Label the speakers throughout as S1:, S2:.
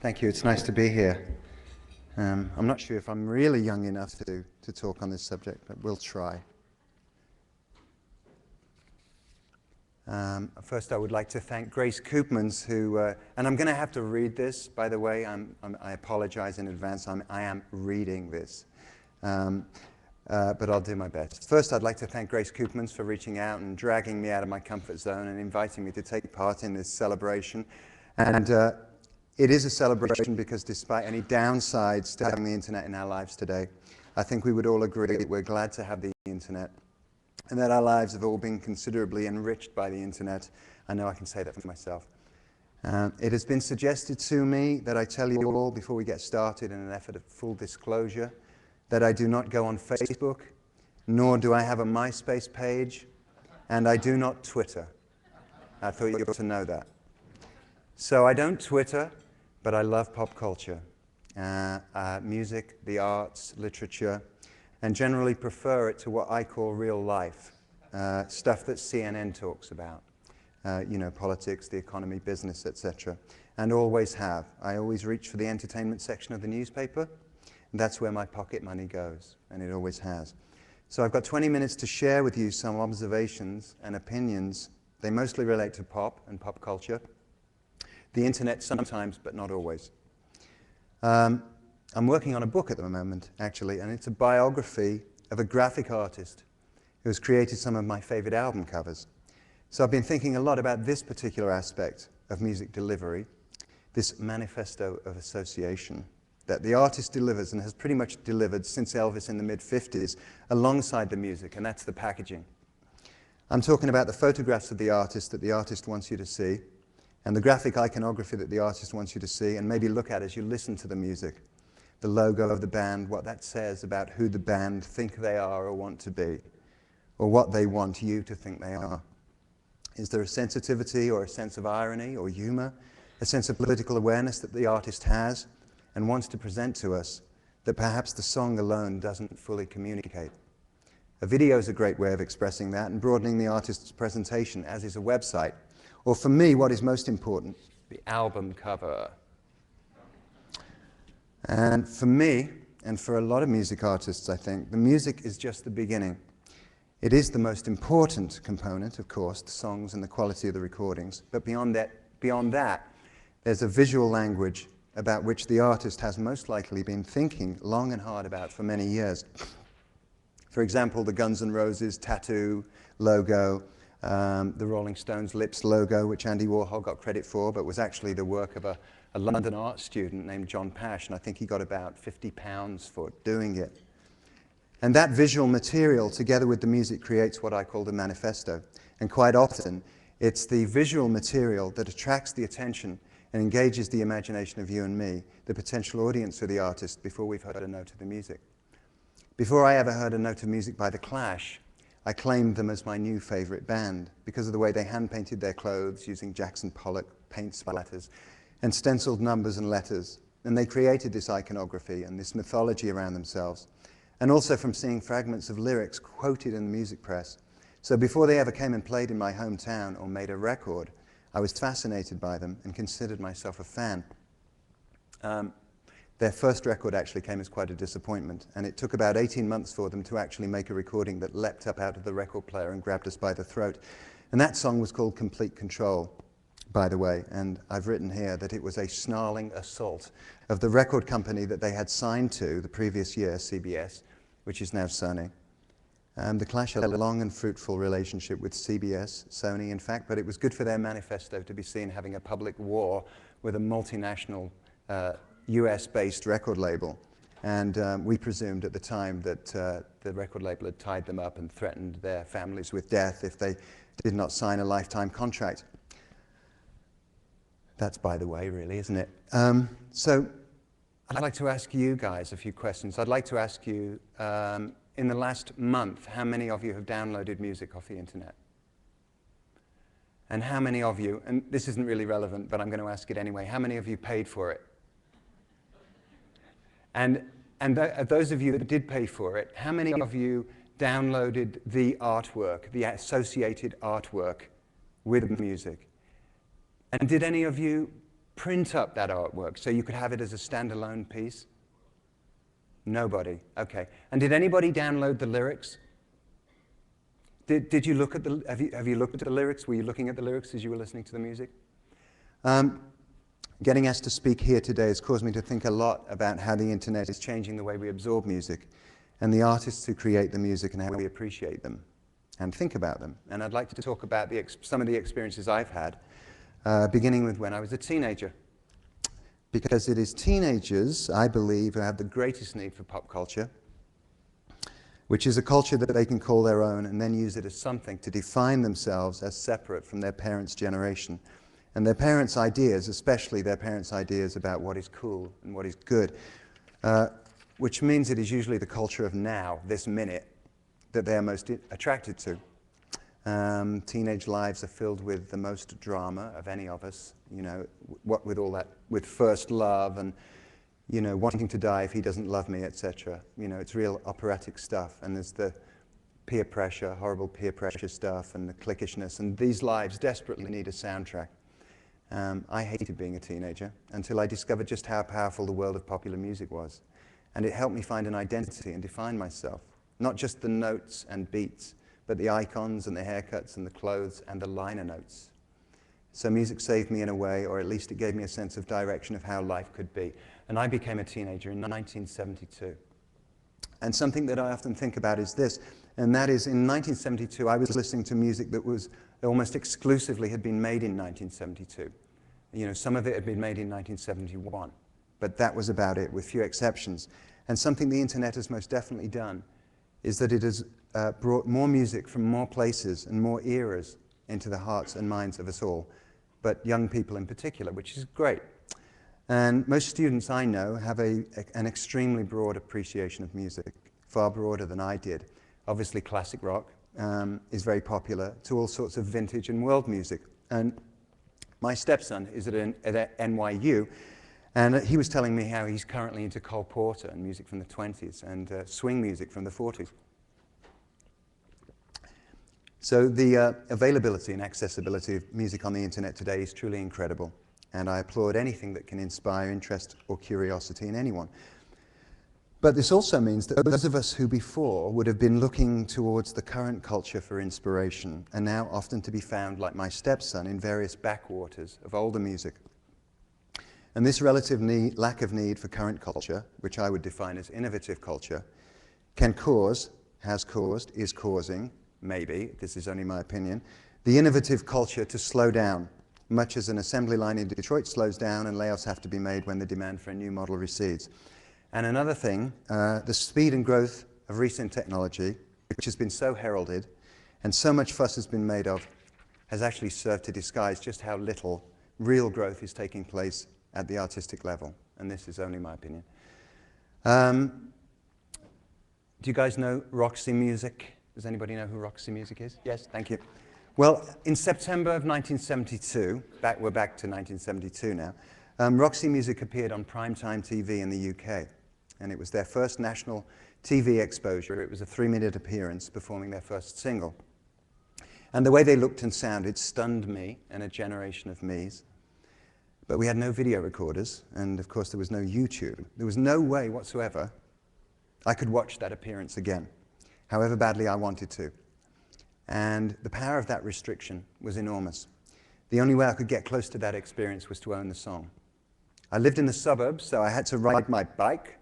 S1: Thank you. It's nice to be here. I'm not sure if I'm really young enough to talk on this subject, but we'll try. First, I would like to thank Grace Koopmans, who, and I'm going to have to read this, by the way. I apologize in advance. I am reading this, but I'll do my best. First, I'd like to thank Grace Koopmans for reaching out and dragging me out of my comfort zone and inviting me to take part in this celebration. And it is a celebration because despite any downsides to having the internet in our lives today, I think we would all agree that we're glad to have the internet and that our lives have all been considerably enriched by the internet. I know I can say that for myself. It has been suggested to me that I tell you all before we get started, in an effort of full disclosure, that I do not go on Facebook, nor do I have a MySpace page, and I do not Twitter. I thought you ought to know that. So I don't Twitter, but I love pop culture, music, the arts, literature, and generally prefer it to what I call real life, stuff that CNN talks about, you know, politics, the economy, business, etc., and always have. I always reach for the entertainment section of the newspaper, and that's where my pocket money goes, and it always has. So I've got 20 minutes to share with you some observations and opinions. They mostly relate to pop and pop culture. The internet sometimes, but not always. I'm working on a book at the moment, actually, and it's a biography of a graphic artist who has created some of my favorite album covers. So I've been thinking a lot about this particular aspect of music delivery, this manifesto of association that the artist delivers and has pretty much delivered since Elvis in the mid-50s alongside the music, and that's the packaging. I'm talking about the photographs of the artist wants you to see, and the graphic iconography that the artist wants you to see and maybe look at as you listen to the music. The logo of the band, what that says about who the band think they are or want to be, or what they want you to think they are. Is there a sensitivity or a sense of irony or humor, a sense of political awareness that the artist has and wants to present to us that perhaps the song alone doesn't fully communicate? A video is a great way of expressing that and broadening the artist's presentation, as is a website. Or for me, what is most important, the album cover. And for me, and for a lot of music artists, I think, the music is just the beginning. It is the most important component, of course, the songs and the quality of the recordings. But beyond that, there's a visual language about which the artist has most likely been thinking long and hard about for many years. For example, the Guns N' Roses tattoo logo, the Rolling Stones Lips logo, which Andy Warhol got credit for, but was actually the work of a London art student named John Pash, and I think he got about £50 for doing it. And that visual material, together with the music, creates what I call the manifesto. And quite often, it's the visual material that attracts the attention and engages the imagination of you and me, the potential audience for the artist, before we've heard a note of the music. Before I ever heard a note of music by The Clash, I claimed them as my new favorite band because of the way they hand-painted their clothes using Jackson Pollock paint splatters and stenciled numbers and letters. And they created this iconography and this mythology around themselves. And also from seeing fragments of lyrics quoted in the music press. So before they ever came and played in my hometown or made a record, I was fascinated by them and considered myself a fan. Their first record actually came as quite a disappointment, and it took about 18 months for them to actually make a recording that leapt up out of the record player and grabbed us by the throat. And that song was called Complete Control, by the way, and I've written here that it was a snarling assault of the record company that they had signed to the previous year, CBS, which is now Sony. The Clash had a long and fruitful relationship with CBS, Sony in fact, but it was good for their manifesto to be seen having a public war with a multinational US-based record label. And we presumed at the time that the record label had tied them up and threatened their families with death if they did not sign a lifetime contract. That's by the way, really, isn't it? So I'd like to ask you guys a few questions. I'd like to ask you, in the last month, how many of you have downloaded music off the internet? And how many of you, and this isn't really relevant, but I'm going to ask it anyway, how many of you paid for it? And those of you that did pay for it, how many of you downloaded the artwork, the associated artwork with the music? And did any of you print up that artwork so you could have it as a standalone piece? Nobody. Okay. And did anybody download the lyrics? Did you look at the, have you looked at the lyrics? Were you looking at the lyrics as you were listening to the music? Getting asked to speak here today has caused me to think a lot about how the internet is changing the way we absorb music and the artists who create the music and how we appreciate them and think about them. And I'd like to talk about some of the experiences I've had, beginning with when I was a teenager. Because it is teenagers, I believe, who have the greatest need for pop culture, which is a culture that they can call their own and then use it as something to define themselves as separate from their parents' generation. And their parents' ideas, especially their parents' ideas about what is cool and what is good, which means it is usually the culture of now, this minute, that they are most attracted to. Teenage lives are filled with the most drama of any of us, you know, what with all that, with first love and, you know, wanting to die if he doesn't love me, etc. You know, it's real operatic stuff. And there's the peer pressure, horrible peer pressure stuff, and the cliquishness. And these lives desperately need a soundtrack. I hated being a teenager until I discovered just how powerful the world of popular music was. And it helped me find an identity and define myself. Not just the notes and beats, but the icons and the haircuts and the clothes and the liner notes. So music saved me in a way, or at least it gave me a sense of direction of how life could be. And I became a teenager in 1972. And something that I often think about is this, and that is in 1972 I was listening to music that was almost exclusively had been made in 1972. You know, some of it had been made in 1971, but that was about it, with few exceptions. And something the internet has most definitely done is that it has brought more music from more places and more eras into the hearts and minds of us all, but young people in particular, which is great. And most students I know have an extremely broad appreciation of music, far broader than I did. Obviously classic rock is very popular, to all sorts of vintage and world music. And my stepson is at NYU, and he was telling me how he's currently into Cole Porter and music from the 20s and swing music from the 40s. So the availability and accessibility of music on the internet today is truly incredible. And I applaud anything that can inspire interest or curiosity in anyone. But this also means that those of us who before would have been looking towards the current culture for inspiration are now often to be found, like my stepson, in various backwaters of older music. And this relative lack of need for current culture, which I would define as innovative culture, can cause, has caused, is causing, maybe, this is only my opinion, the innovative culture to slow down, much as an assembly line in Detroit slows down and layoffs have to be made when the demand for a new model recedes. And another thing, the speed and growth of recent technology, which has been so heralded and so much fuss has been made of, has actually served to disguise just how little real growth is taking place at the artistic level. And this is only my opinion. Do you guys know Roxy Music? Does anybody know who Roxy Music is? Yes, thank you. Well, in September of 1972, we're back to 1972 now, Roxy Music appeared on primetime TV in the UK. And it was their first national TV exposure. It was a 3-minute appearance performing their first single. And the way they looked and sounded stunned me and a generation of me's. But we had no video recorders, and of course there was no YouTube. There was no way whatsoever I could watch that appearance again, however badly I wanted to. And the power of that restriction was enormous. The only way I could get close to that experience was to own the song. I lived in the suburbs, so I had to ride my bike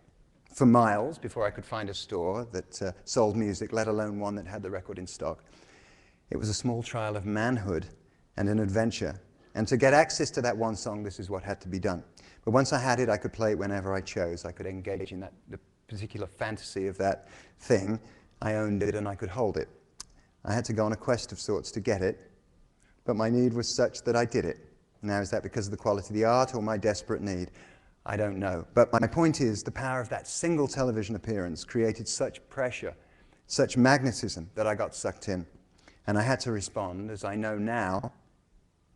S1: for miles before I could find a store that sold music, let alone one that had the record in stock. It was a small trial of manhood and an adventure. And to get access to that one song, this is what had to be done. But once I had it, I could play it whenever I chose. I could engage in the particular fantasy of that thing. I owned it and I could hold it. I had to go on a quest of sorts to get it, but my need was such that I did it. Now, is that because of the quality of the art or my desperate need? I don't know. But my point is, the power of that single television appearance created such pressure, such magnetism, that I got sucked in. And I had to respond, as I know now.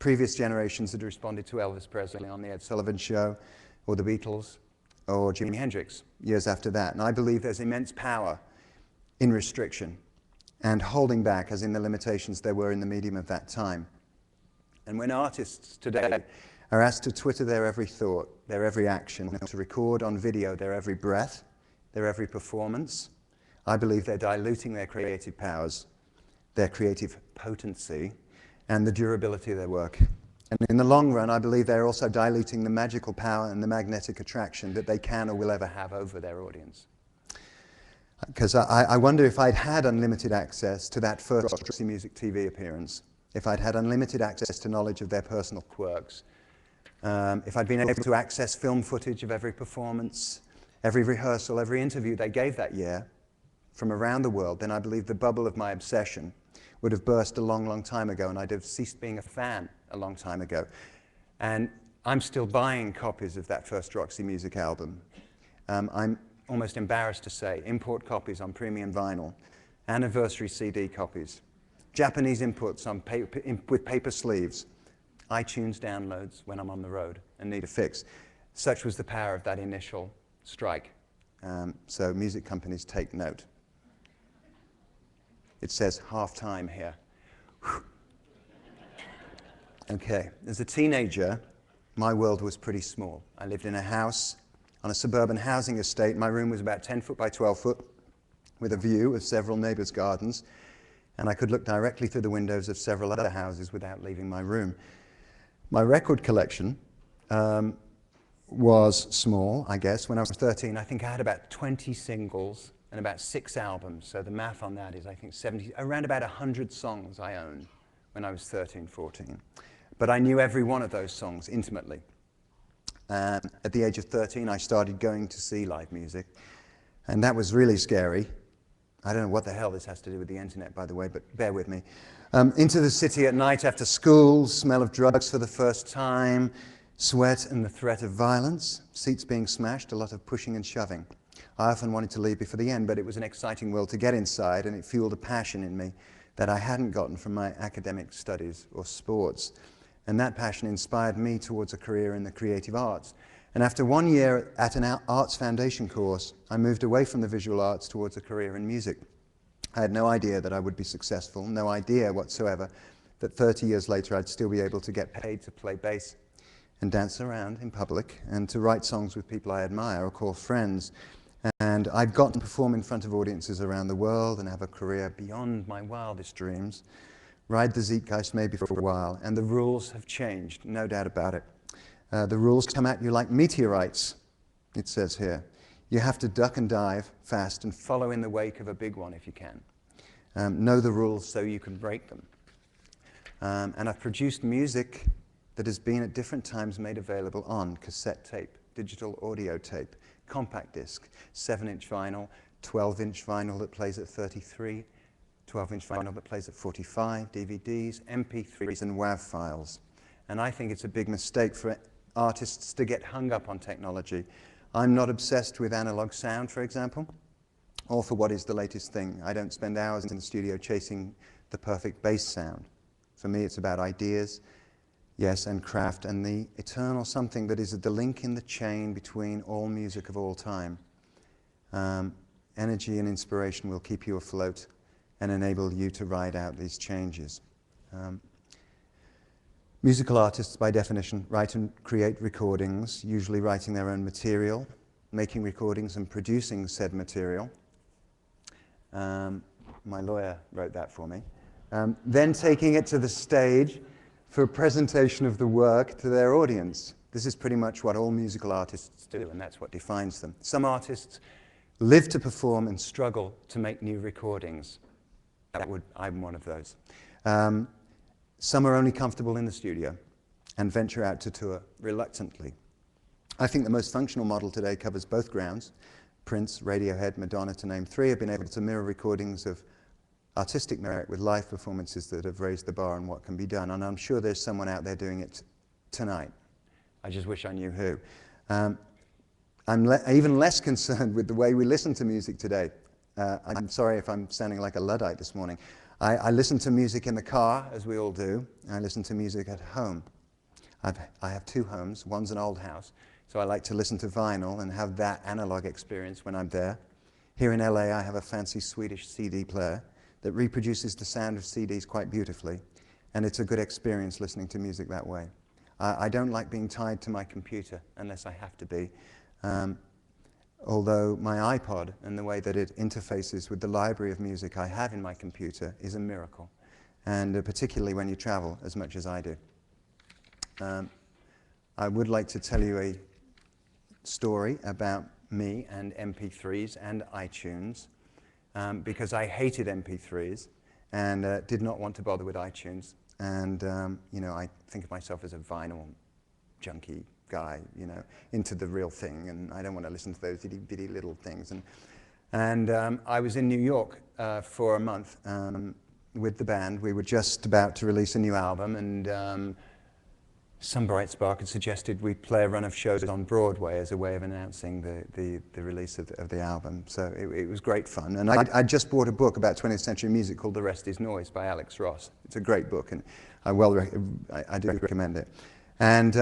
S1: Previous generations had responded to Elvis Presley on The Ed Sullivan Show, or the Beatles, or Jimi Hendrix years after that. And I believe there's immense power in restriction and holding back, as in the limitations there were in the medium of that time. And when artists today are asked to Twitter their every thought, their every action, to record on video their every breath, their every performance, I believe they're diluting their creative powers, their creative potency, and the durability of their work. And in the long run, I believe they're also diluting the magical power and the magnetic attraction that they can or will ever have over their audience. Because I wonder if I'd had unlimited access to that first Roxy Music TV appearance, if I'd had unlimited access to knowledge of their personal quirks, if I'd been able to access film footage of every performance, every rehearsal, every interview they gave that year from around the world, then I believe the bubble of my obsession would have burst a long, long time ago, and I'd have ceased being a fan a long time ago. And I'm still buying copies of that first Roxy Music album. I'm almost embarrassed to say, import copies on premium vinyl, anniversary CD copies, Japanese inputs on paper, with paper sleeves, iTunes downloads when I'm on the road and need a fix. Such was the power of that initial strike. So music companies, take note. It says half-time here. Okay, as a teenager, my world was pretty small. I lived in a house on a suburban housing estate. My room was about 10 foot by 12 foot, with a view of several neighbors' gardens, and I could look directly through the windows of several other houses without leaving my room. My record collection was small, I guess. When I was 13, I think I had about 20 singles and about 6 albums. So the math on that is, I think, around about 100 songs I owned when I was 13, 14. But I knew every one of those songs intimately. At the age of 13, I started going to see live music, and that was really scary. I don't know what the hell this has to do with the internet, by the way, but bear with me. Into the city at night after school, smell of drugs for the first time, sweat and the threat of violence, seats being smashed, a lot of pushing and shoving. I often wanted to leave before the end, but it was an exciting world to get inside, and it fueled a passion in me that I hadn't gotten from my academic studies or sports. And that passion inspired me towards a career in the creative arts. And after 1 year at an arts foundation course, I moved away from the visual arts towards a career in music. I had no idea that I would be successful, no idea whatsoever that 30 years later I'd still be able to get paid to play bass and dance around in public and to write songs with people I admire or call friends. And I'd gotten to perform in front of audiences around the world and have a career beyond my wildest dreams. Ride the zeitgeist maybe for a while, and the rules have changed, no doubt about it. The rules come at you like meteorites, it says here. You have to duck and dive fast and follow in the wake of a big one if you can. Know the rules so you can break them. And I've produced music that has been at different times made available on cassette tape, digital audio tape, compact disc, 7-inch vinyl, 12-inch vinyl that plays at 33, 12-inch vinyl that plays at 45, DVDs, MP3s, and WAV files. And I think it's a big mistake for artists to get hung up on technology. I'm not obsessed with analog sound, for example, or for what is the latest thing. I don't spend hours in the studio chasing the perfect bass sound. For me, it's about ideas, yes, and craft, and the eternal something that is the link in the chain between all music of all time. Energy and inspiration will keep you afloat and enable you to ride out these changes. Musical artists, by definition, write and create recordings, usually writing their own material, making recordings and producing said material. My lawyer wrote that for me. Then taking it to the stage for a presentation of the work to their audience. This is pretty much what all musical artists do, and that's what defines them. Some artists live to perform and struggle to make new recordings. I'm one of those. Some are only comfortable in the studio and venture out to tour reluctantly. I think the most functional model today covers both grounds. Prince, Radiohead, Madonna, to name 3, have been able to mirror recordings of artistic merit with live performances that have raised the bar on what can be done. And I'm sure there's someone out there doing it tonight. I just wish I knew who. I'm even less concerned with the way we listen to music today. I'm sorry if I'm sounding like a Luddite this morning. I listen to music in the car, as we all do. I listen to music at home. I have 2 homes. One's an old house, so I like to listen to vinyl and have that analog experience when I'm there. Here in LA, I have a fancy Swedish CD player that reproduces the sound of CDs quite beautifully, and it's a good experience listening to music that way. I don't like being tied to my computer unless I have to be. Although my iPod and the way that it interfaces with the library of music I have in my computer is a miracle, and particularly when you travel as much as I do. I would like to tell you a story about me and MP3s and iTunes, because I hated MP3s and did not want to bother with iTunes. And you know, I think of myself as a vinyl junkie guy, you know, into the real thing, and I don't want to listen to those itty-bitty little things. And I was in New York for a month with the band. We were just about to release a new album, and some bright spark had suggested we play a run of shows on Broadway as a way of announcing the release of the album. So it was great fun. And I just bought a book about 20th century music called The Rest Is Noise by Alex Ross. It's a great book, and I do recommend it. And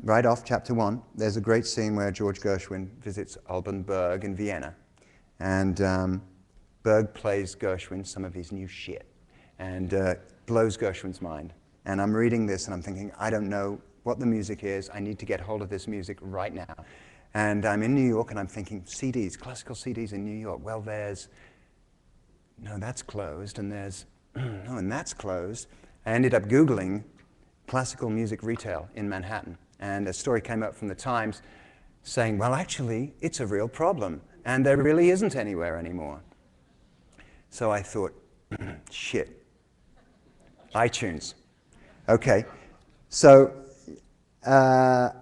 S1: right off chapter 1, there's a great scene where George Gershwin visits Alban Berg in Vienna. And Berg plays Gershwin some of his new shit and blows Gershwin's mind. And I'm reading this and I'm thinking, I don't know what the music is. I need to get hold of this music right now. And I'm in New York and I'm thinking, CDs, classical CDs in New York. Well, no, that's closed, and no, and that's closed. I ended up Googling classical music retail in Manhattan. And a story came up from the Times saying, well, actually, it's a real problem. And there really isn't anywhere anymore. So I thought, shit, iTunes. Okay, so I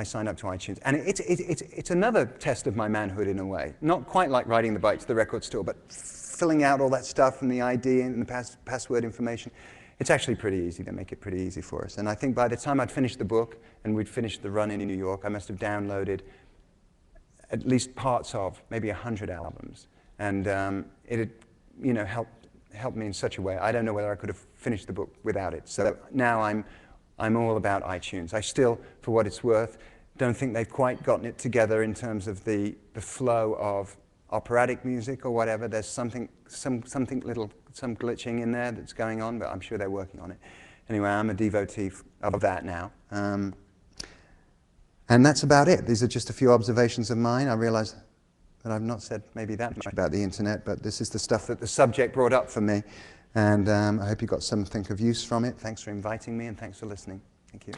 S1: signed up to iTunes, and it's another test of my manhood in a way. Not quite like riding the bike to the record store, but filling out all that stuff and the ID and the password information. It's actually pretty easy. They make it pretty easy for us. And I think by the time I'd finished the book and we'd finished the run in New York, I must have downloaded at least parts of maybe 100 albums, and it had, you know, helped me in such a way. I don't know whether I could have finished the book without it. So now I'm all about iTunes. I still, for what it's worth, don't think they've quite gotten it together in terms of the flow of operatic music or whatever. There's some glitching in there that's going on, but I'm sure they're working on it. Anyway, I'm a devotee of that now. And that's about it. These are just a few observations of mine. I realize that I've not said maybe that much about the internet, but this is the stuff that the subject brought up for me. And I hope you got something of use from it. Thanks for inviting me, and thanks for listening. Thank you.